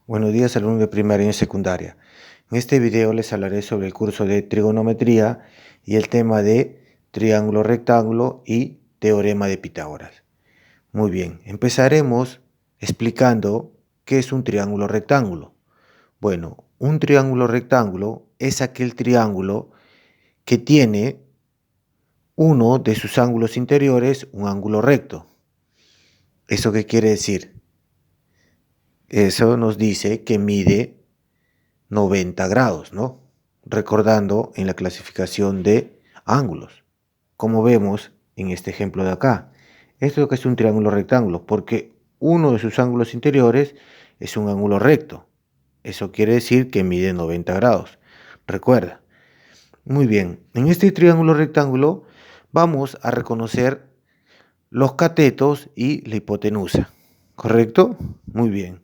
Buenos días, alumnos de primaria y secundaria. En este video les hablaré sobre el curso de trigonometría y el tema de triángulo rectángulo y teorema de Pitágoras. Muy bien, empezaremos explicando qué es un triángulo rectángulo. Bueno, un triángulo rectángulo es aquel triángulo que tiene uno de sus ángulos interiores un ángulo recto. ¿Eso qué quiere decir? Eso nos dice que mide 90 grados, ¿no? Recordando en la clasificación de ángulos, como vemos en este ejemplo de acá. Esto es lo que es un triángulo rectángulo, porque uno de sus ángulos interiores es un ángulo recto. Eso quiere decir que mide 90 grados. Recuerda. Muy bien, en este triángulo rectángulo vamos a reconocer los catetos y la hipotenusa. ¿Correcto? Muy bien.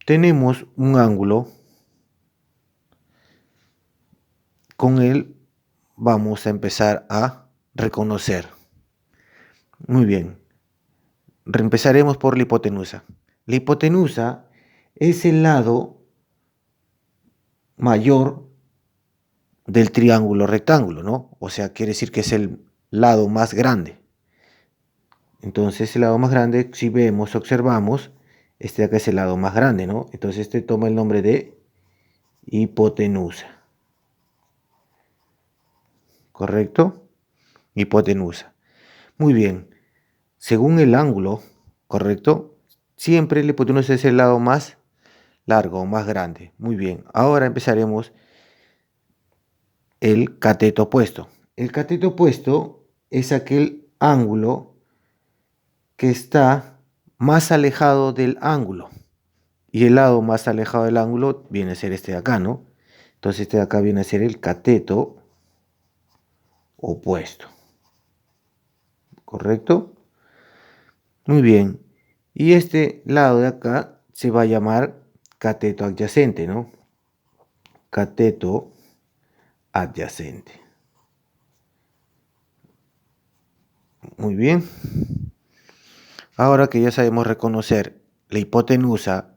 Tenemos un ángulo. Con él vamos a empezar a reconocer. Muy bien. Empezaremos por la hipotenusa. La hipotenusa es el lado mayor del triángulo rectángulo, ¿no? O sea, quiere decir que es el lado más grande. Entonces, el lado más grande, si vemos, observamos, este de acá es el lado más grande, ¿no? Entonces, este toma el nombre de hipotenusa. ¿Correcto? Hipotenusa. Muy bien. Según el ángulo, ¿correcto? Siempre la hipotenusa es el lado más largo, más grande. Muy bien. Ahora empezaremos el cateto opuesto. El cateto opuesto es aquel ángulo que está más alejado del ángulo. Y el lado más alejado del ángulo viene a ser este de acá, ¿no? Entonces este de acá viene a ser el cateto opuesto. ¿Correcto? Muy bien. Y este lado de acá se va a llamar cateto adyacente, ¿no? Cateto adyacente. Muy bien. Ahora que ya sabemos reconocer la hipotenusa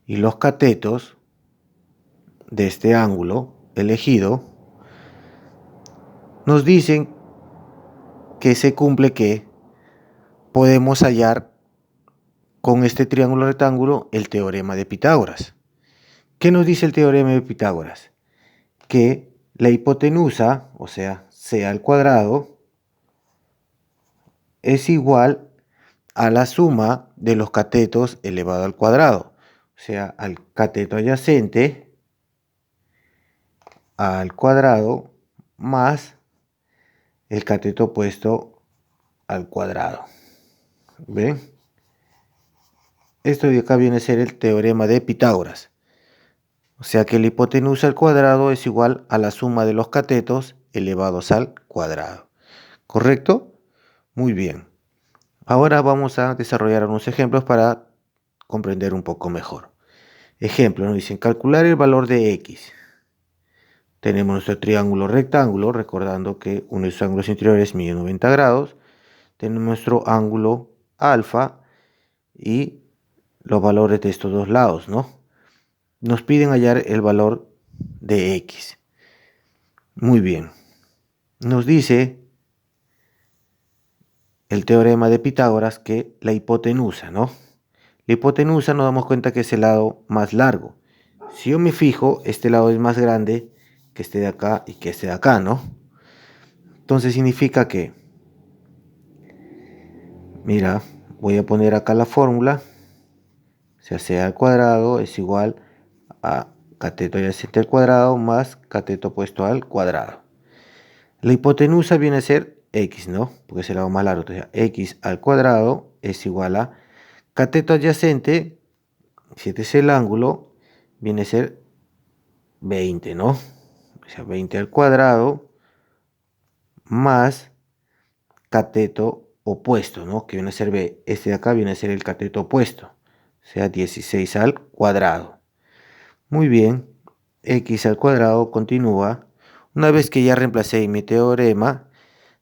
y los catetos de este ángulo elegido, nos dicen que se cumple que podemos hallar con este triángulo rectángulo el teorema de Pitágoras. ¿Qué nos dice el teorema de Pitágoras? Que la hipotenusa, o sea, c al cuadrado, es igual a la suma de los catetos elevado al cuadrado. O sea, al cateto adyacente al cuadrado más el cateto opuesto al cuadrado. ¿Ven? Esto de acá viene a ser el teorema de Pitágoras. O sea que la hipotenusa al cuadrado es igual a la suma de los catetos elevados al cuadrado. ¿Correcto? Muy bien. Ahora vamos a desarrollar unos ejemplos para comprender un poco mejor. Ejemplo, nos dicen calcular el valor de x. Tenemos nuestro triángulo rectángulo, recordando que uno de sus ángulos interiores mide 90 grados. Tenemos nuestro ángulo alfa y los valores de estos dos lados, ¿no? Nos piden hallar el valor de x. Muy bien. Nos dice el teorema de Pitágoras que la hipotenusa, ¿no? La hipotenusa nos damos cuenta que es el lado más largo. Si yo me fijo, este lado es más grande que este de acá y que este de acá, ¿no? Entonces significa que, mira, voy a poner acá la fórmula. O sea, c al cuadrado es igual a cateto adyacente al cuadrado más cateto opuesto al cuadrado. La hipotenusa viene a ser x, ¿no? Porque es el lado más largo. Entonces, x al cuadrado es igual a cateto adyacente, si este es el ángulo, viene a ser 20, ¿no? O sea, 20 al cuadrado más cateto opuesto, ¿no? Que viene a ser b. Este de acá viene a ser el cateto opuesto. O sea, 16 al cuadrado. Muy bien. X al cuadrado continúa. Una vez que ya reemplacé mi teorema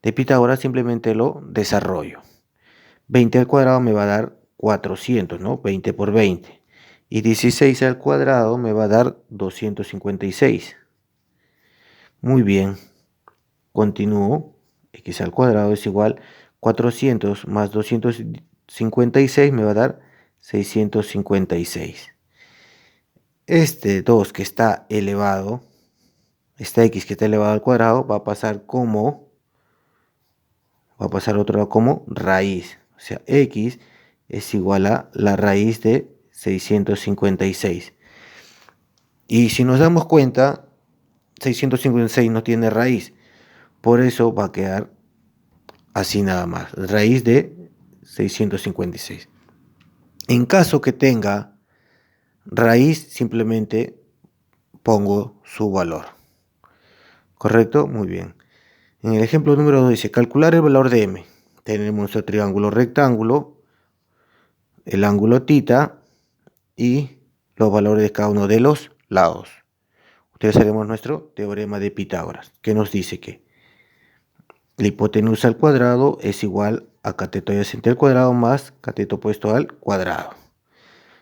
de Pitágoras, simplemente lo desarrollo. 20 al cuadrado me va a dar 400, ¿no? 20 por 20. Y 16 al cuadrado me va a dar 256. Muy bien. Continúo. X al cuadrado es igual 400 más 256 me va a dar 656. Este 2 que está elevado, esta x que está elevado al cuadrado, va a pasar otro lado como raíz. O sea, x es igual a la raíz de 656. Y si nos damos cuenta, 656 no tiene raíz. Por eso va a quedar así nada más. Raíz de 656. En caso que tenga raíz, simplemente pongo su valor. ¿Correcto? Muy bien. En el ejemplo número 2 dice, calcular el valor de m. Tenemos nuestro triángulo rectángulo, el ángulo θ y los valores de cada uno de los lados. Utilizaremos nuestro teorema de Pitágoras, que nos dice que la hipotenusa al cuadrado es igual a cateto adyacente al cuadrado más cateto opuesto al cuadrado.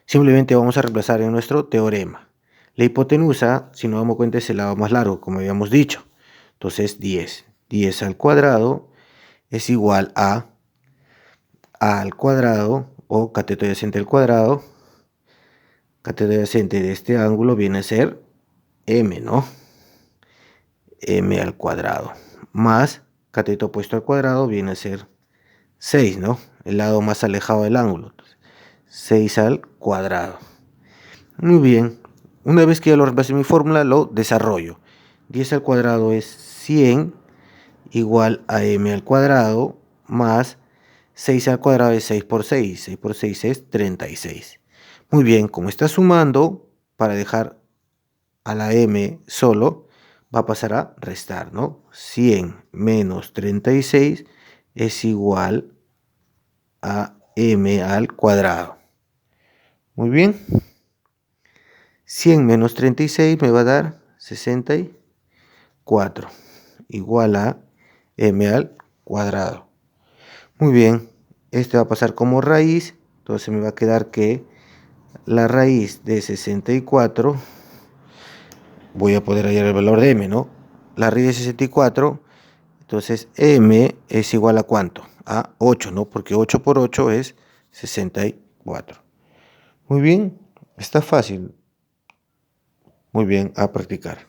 Simplemente vamos a reemplazar en nuestro teorema. La hipotenusa, si nos damos cuenta, es el lado más largo, como habíamos dicho. Entonces 10. 10 al cuadrado es igual a al cuadrado o cateto adyacente al cuadrado. Cateto adyacente de este ángulo viene a ser m, ¿no? M al cuadrado. Más cateto opuesto al cuadrado viene a ser 6, ¿no? El lado más alejado del ángulo. 6 al cuadrado. Muy bien. Una vez que ya lo reemplacé en mi fórmula, lo desarrollo. 10 al cuadrado es 100 igual a m al cuadrado más 6 al cuadrado es 6 por 6. 6 por 6 es 36. Muy bien, como está sumando, para dejar a la m solo, va a pasar a restar, ¿no? 100 menos 36 es igual a m al cuadrado. Muy bien. 100 menos 36 me va a dar 64, igual a m al cuadrado. Muy bien, este va a pasar como raíz, entonces me va a quedar que la raíz de 64, voy a poder hallar el valor de m, ¿no? La raíz de 64, entonces m es igual a ¿cuánto? A 8, ¿no? Porque 8 por 8 es 64. Muy bien, está fácil. Muy bien, a practicar.